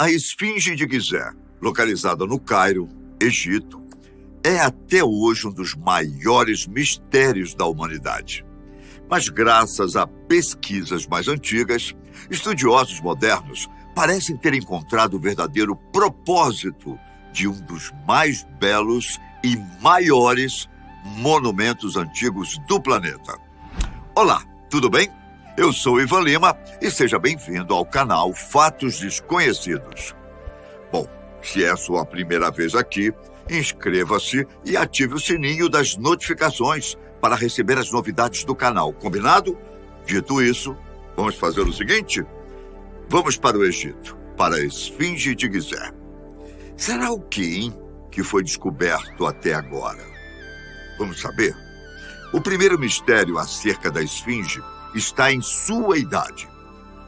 A Esfinge de Gizé, localizada no Cairo, Egito, é até hoje um dos maiores mistérios da humanidade. Mas graças a pesquisas mais antigas, estudiosos modernos parecem ter encontrado o verdadeiro propósito de um dos mais belos e maiores monumentos antigos do planeta. Olá, tudo bem? Eu sou Ivan Lima e seja bem-vindo ao canal Fatos Desconhecidos. Bom, se é a sua primeira vez aqui, inscreva-se e ative o sininho das notificações para receber as novidades do canal, combinado? Dito isso, vamos fazer o seguinte? Vamos para o Egito, para a Esfinge de Gizé. Será o que foi descoberto até agora? Vamos saber? O primeiro mistério acerca da Esfinge está em sua idade.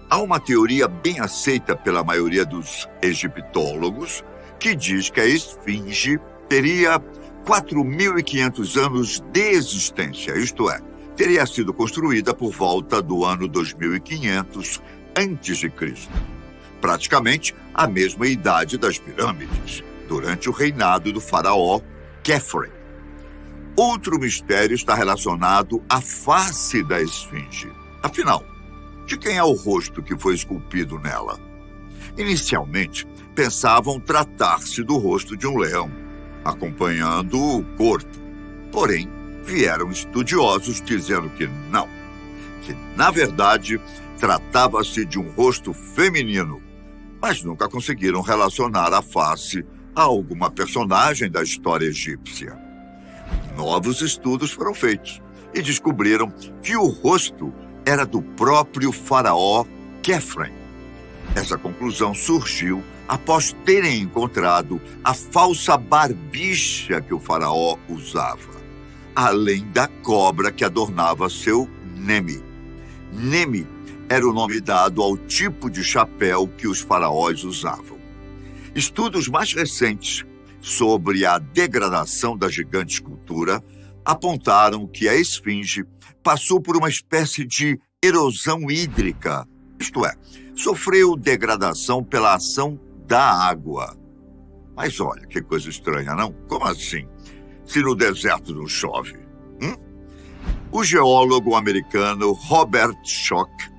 Há uma teoria bem aceita pela maioria dos egiptólogos que diz que a Esfinge teria 4.500 anos de existência, isto é, teria sido construída por volta do ano 2500 a.C., praticamente a mesma idade das pirâmides, durante o reinado do faraó Khafre. Outro mistério está relacionado à face da Esfinge. Afinal, de quem é o rosto que foi esculpido nela? Inicialmente, pensavam tratar-se do rosto de um leão, acompanhando o corpo. Porém, vieram estudiosos dizendo que não, que na verdade tratava-se de um rosto feminino, mas nunca conseguiram relacionar a face a alguma personagem da história egípcia. Novos estudos foram feitos e descobriram que o rosto era do próprio faraó Khafre. Essa conclusão surgiu após terem encontrado a falsa barbicha que o faraó usava, além da cobra que adornava seu nemi. Nemi era o nome dado ao tipo de chapéu que os faraós usavam. Estudos mais recentes sobre a degradação da gigante escultura apontaram que a Esfinge passou por uma espécie de erosão hídrica, isto é, sofreu degradação pela ação da água. Mas olha, que coisa estranha, não? Como assim? Se no deserto não chove? O geólogo americano Robert Schoch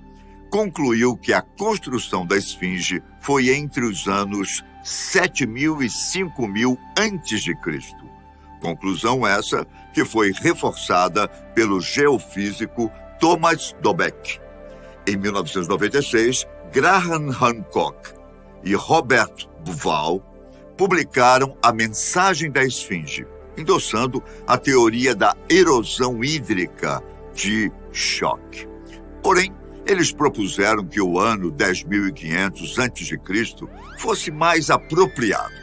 concluiu que a construção da Esfinge foi entre os anos 7.000 e 5.000 a.C. Conclusão essa que foi reforçada pelo geofísico Thomas Dobek. Em 1996, Graham Hancock e Robert Bauval publicaram A Mensagem da Esfinge, endossando a teoria da erosão hídrica de Schoch. Porém, eles propuseram que o ano 10.500 a.C. fosse mais apropriado.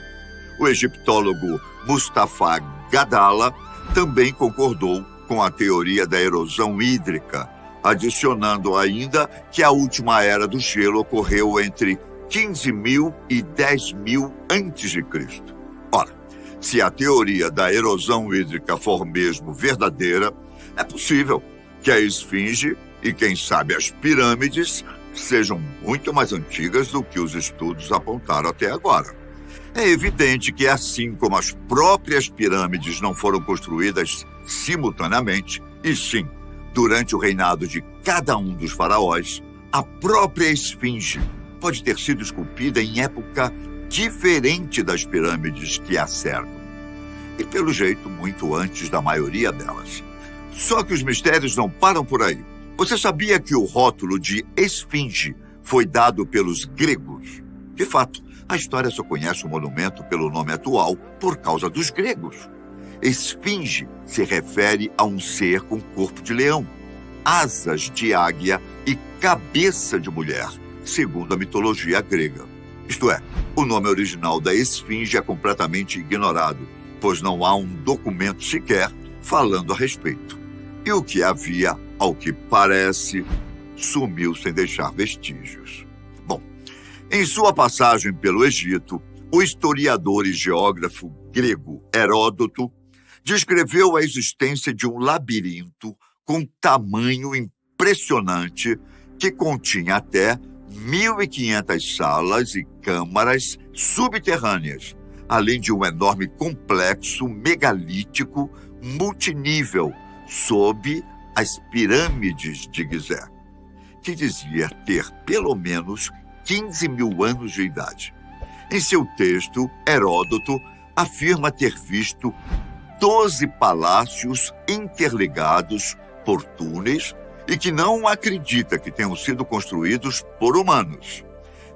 O egiptólogo Mustafa Gadala também concordou com a teoria da erosão hídrica, adicionando ainda que a última era do gelo ocorreu entre 15.000 e 10.000 a.C. Ora, se a teoria da erosão hídrica for mesmo verdadeira, é possível que a Esfinge e, quem sabe, as pirâmides sejam muito mais antigas do que os estudos apontaram até agora. É evidente que, assim como as próprias pirâmides não foram construídas simultaneamente, e sim, durante o reinado de cada um dos faraós, a própria Esfinge pode ter sido esculpida em época diferente das pirâmides que a cercam. E, pelo jeito, muito antes da maioria delas. Só que os mistérios não param por aí. Você sabia que o rótulo de Esfinge foi dado pelos gregos? De fato, a história só conhece o monumento pelo nome atual por causa dos gregos. Esfinge se refere a um ser com corpo de leão, asas de águia e cabeça de mulher, segundo a mitologia grega. Isto é, o nome original da Esfinge é completamente ignorado, pois não há um documento sequer falando a respeito. E o que havia, ao que parece, sumiu sem deixar vestígios. Bom, em sua passagem pelo Egito, o historiador e geógrafo grego Heródoto descreveu a existência de um labirinto com tamanho impressionante que continha até 1.500 salas e câmaras subterrâneas, além de um enorme complexo megalítico multinível sob as pirâmides de Gizé, que dizia ter pelo menos 15 mil anos de idade. Em seu texto, Heródoto afirma ter visto 12 palácios interligados por túneis e que não acredita que tenham sido construídos por humanos.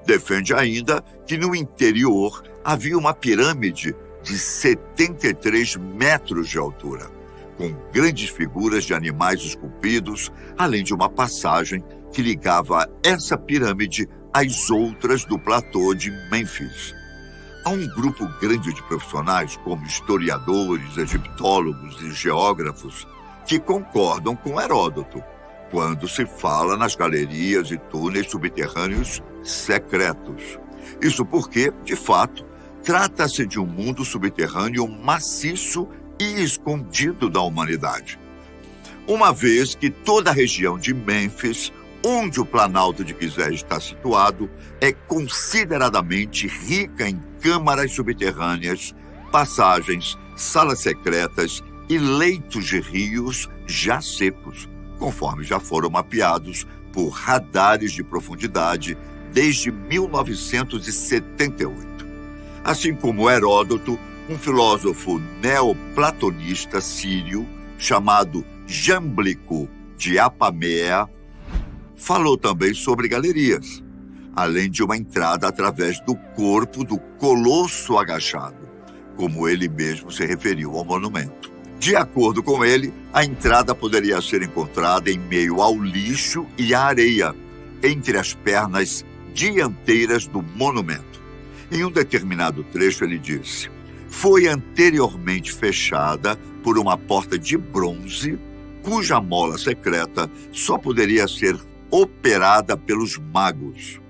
Defende ainda que no interior havia uma pirâmide de 73 metros de altura, com grandes figuras de animais esculpidos, além de uma passagem que ligava essa pirâmide às outras do platô de Mênfis. Há um grupo grande de profissionais, como historiadores, egiptólogos e geógrafos, que concordam com Heródoto quando se fala nas galerias e túneis subterrâneos secretos. Isso porque, de fato, trata-se de um mundo subterrâneo maciço e escondido da humanidade. Uma vez que toda a região de Mênfis, onde o Planalto de Gizé está situado, é consideradamente rica em câmaras subterrâneas, passagens, salas secretas e leitos de rios já secos, conforme já foram mapeados por radares de profundidade desde 1978. Assim como Heródoto, um filósofo neoplatonista sírio chamado Jâmblico de Apamea falou também sobre galerias, além de uma entrada através do corpo do colosso agachado, como ele mesmo se referiu ao monumento. De acordo com ele, a entrada poderia ser encontrada em meio ao lixo e à areia, entre as pernas dianteiras do monumento. Em um determinado trecho ele disse: foi anteriormente fechada por uma porta de bronze, cuja mola secreta só poderia ser operada pelos magos.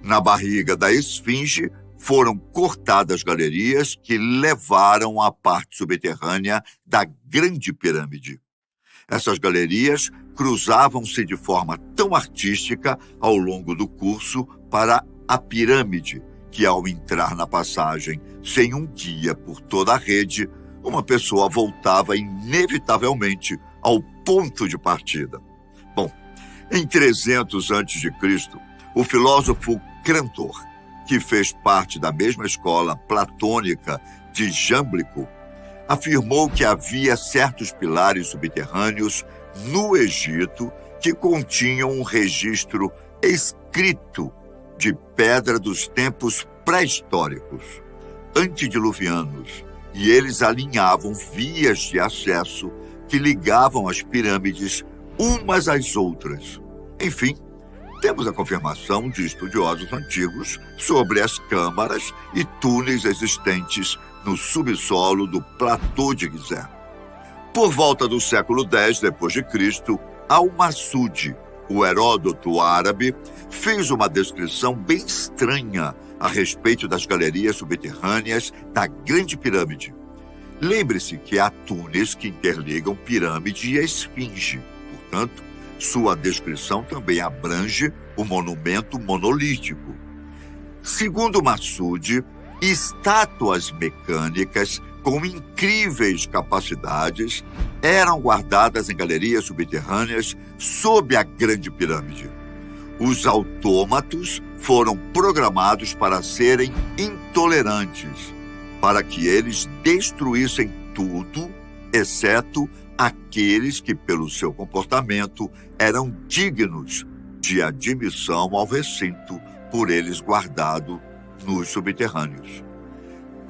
Na barriga da esfinge foram cortadas galerias que levaram à parte subterrânea da Grande Pirâmide. Essas galerias cruzavam-se de forma tão artística ao longo do curso para a pirâmide, que ao entrar na passagem sem um guia por toda a rede, uma pessoa voltava inevitavelmente ao ponto de partida. Bom, em 300 a.C., o filósofo Crantor, que fez parte da mesma escola platônica de Jâmblico, afirmou que havia certos pilares subterrâneos no Egito que continham um registro escrito de pedra dos tempos pré-históricos, antediluvianos, e eles alinhavam vias de acesso que ligavam as pirâmides umas às outras. Enfim, temos a confirmação de estudiosos antigos sobre as câmaras e túneis existentes no subsolo do platô de Gizé. Por volta do século X d.C., Al-Masudi, o Heródoto árabe, fez uma descrição bem estranha a respeito das galerias subterrâneas da Grande Pirâmide. Lembre-se que há túneis que interligam pirâmide e esfinge. Portanto, sua descrição também abrange o monumento monolítico. Segundo Masudi, estátuas mecânicas com incríveis capacidades eram guardadas em galerias subterrâneas sob a Grande Pirâmide. Os autômatos foram programados para serem intolerantes, para que eles destruíssem tudo, exceto aqueles que, pelo seu comportamento, eram dignos de admissão ao recinto por eles guardado nos subterrâneos.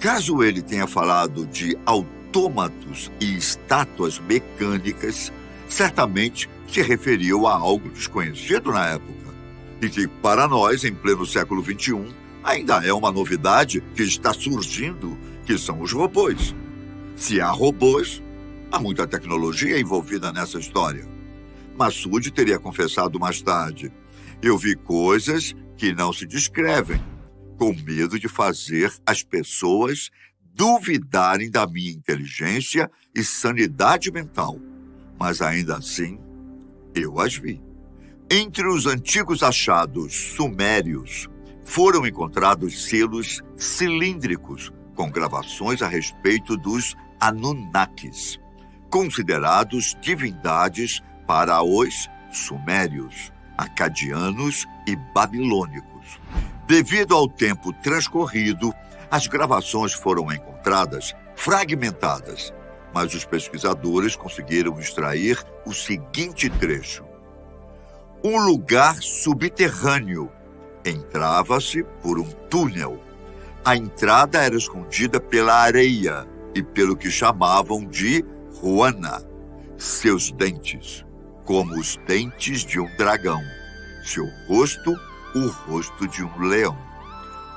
Caso ele tenha falado de autômatos e estátuas mecânicas, certamente se referiu a algo desconhecido na época, e que, para nós, em pleno século XXI, ainda é uma novidade que está surgindo, que são os robôs. Se há robôs, há muita tecnologia envolvida nessa história. Masudi teria confessado mais tarde: eu vi coisas que não se descrevem, com medo de fazer as pessoas duvidarem da minha inteligência e sanidade mental. Mas ainda assim, eu as vi. Entre os antigos achados sumérios, foram encontrados selos cilíndricos com gravações a respeito dos Anunnakis, considerados divindades para os sumérios, acadianos e babilônicos. Devido ao tempo transcorrido, as gravações foram encontradas fragmentadas, mas os pesquisadores conseguiram extrair o seguinte trecho: um lugar subterrâneo. Entrava-se por um túnel. A entrada era escondida pela areia e pelo que chamavam de Ruana. Seus dentes, como os dentes de um dragão. Seu rosto, o rosto de um leão.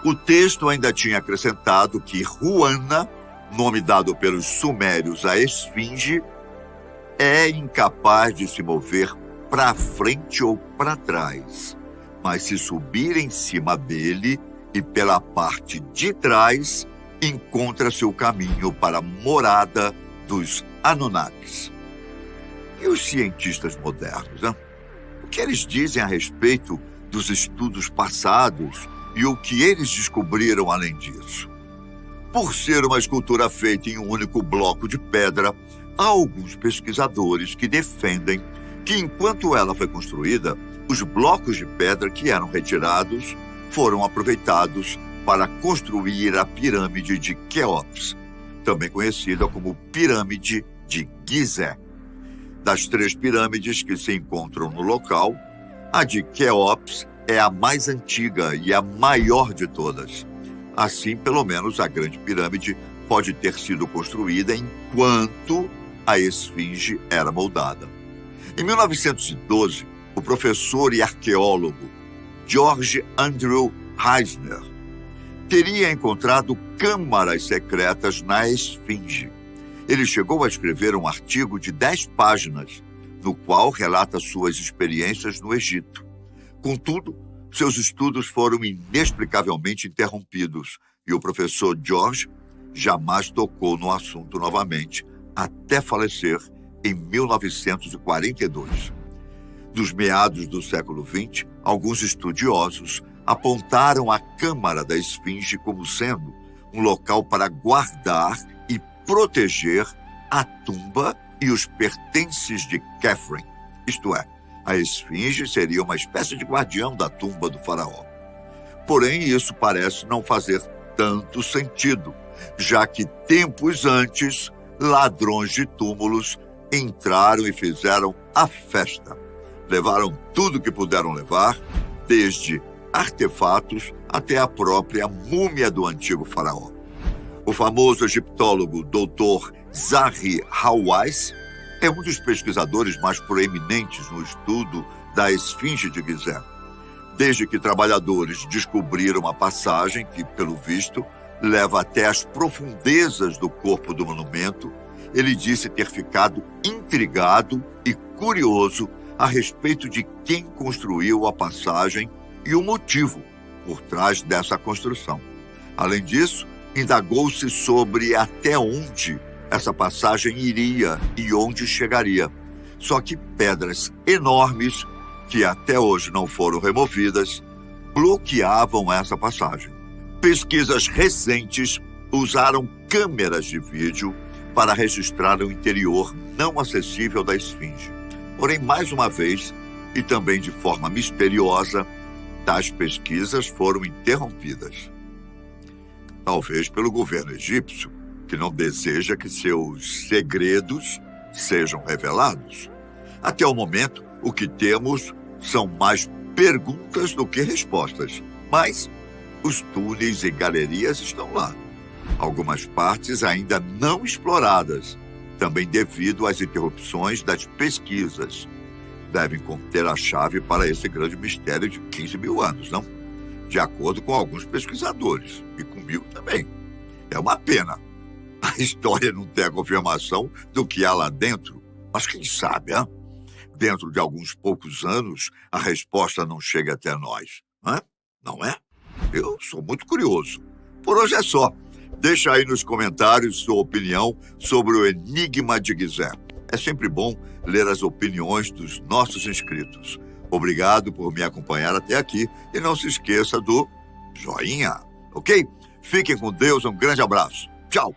O texto ainda tinha acrescentado que Ruana, nome dado pelos sumérios à esfinge, é incapaz de se mover para frente ou para trás, mas se subir em cima dele e pela parte de trás, encontra seu caminho para a morada dos Anunnakis. E os cientistas modernos, hein? O que eles dizem a respeito dos estudos passados e o que eles descobriram além disso? Por ser uma escultura feita em um único bloco de pedra, há alguns pesquisadores que defendem que, enquanto ela foi construída, os blocos de pedra que eram retirados foram aproveitados para construir a pirâmide de Quéops, também conhecida como Pirâmide de Gizé. Das 3 pirâmides que se encontram no local, a de Quéops é a mais antiga e a maior de todas. Assim, pelo menos, a Grande Pirâmide pode ter sido construída enquanto a esfinge era moldada. Em 1912, o professor e arqueólogo George Andrew Eisner teria encontrado câmaras secretas na esfinge. Ele chegou a escrever um artigo de 10 páginas, no qual relata suas experiências no Egito. Contudo, seus estudos foram inexplicavelmente interrompidos e o professor George jamais tocou no assunto novamente, até falecer em 1942. Dos meados do século XX, alguns estudiosos apontaram a Câmara da Esfinge como sendo um local para guardar e proteger a tumba e os pertences de Khafre, isto é, a Esfinge seria uma espécie de guardião da tumba do faraó. Porém, isso parece não fazer tanto sentido, já que tempos antes, ladrões de túmulos entraram e fizeram a festa. Levaram tudo que puderam levar, desde artefatos até a própria múmia do antigo faraó. O famoso egiptólogo Dr. Zahi Hawass é um dos pesquisadores mais proeminentes no estudo da esfinge de Gizé. Desde que trabalhadores descobriram a passagem que, pelo visto, leva até as profundezas do corpo do monumento, ele disse ter ficado intrigado e curioso a respeito de quem construiu a passagem e o motivo por trás dessa construção. Além disso, indagou-se sobre até onde essa passagem iria e onde chegaria. Só que pedras enormes, que até hoje não foram removidas, bloqueavam essa passagem. Pesquisas recentes usaram câmeras de vídeo para registrar o interior não acessível da esfinge. Porém, mais uma vez, e também de forma misteriosa, tais pesquisas foram interrompidas. Talvez pelo governo egípcio, que não deseja que seus segredos sejam revelados. Até o momento, o que temos são mais perguntas do que respostas, mas os túneis e galerias estão lá. Algumas partes ainda não exploradas, também devido às interrupções das pesquisas. Devem conter a chave para esse grande mistério de 15 mil anos, não? De acordo com alguns pesquisadores, e comigo também. É uma pena a história não ter a confirmação do que há lá dentro, mas quem sabe, hein? Dentro de alguns poucos anos, a resposta não chega até nós. Hein? Não é? Eu sou muito curioso. Por hoje é só. Deixa aí nos comentários sua opinião sobre o Enigma de Gizé. É sempre bom ler as opiniões dos nossos inscritos. Obrigado por me acompanhar até aqui e não se esqueça do joinha, ok? Fiquem com Deus, um grande abraço. Tchau!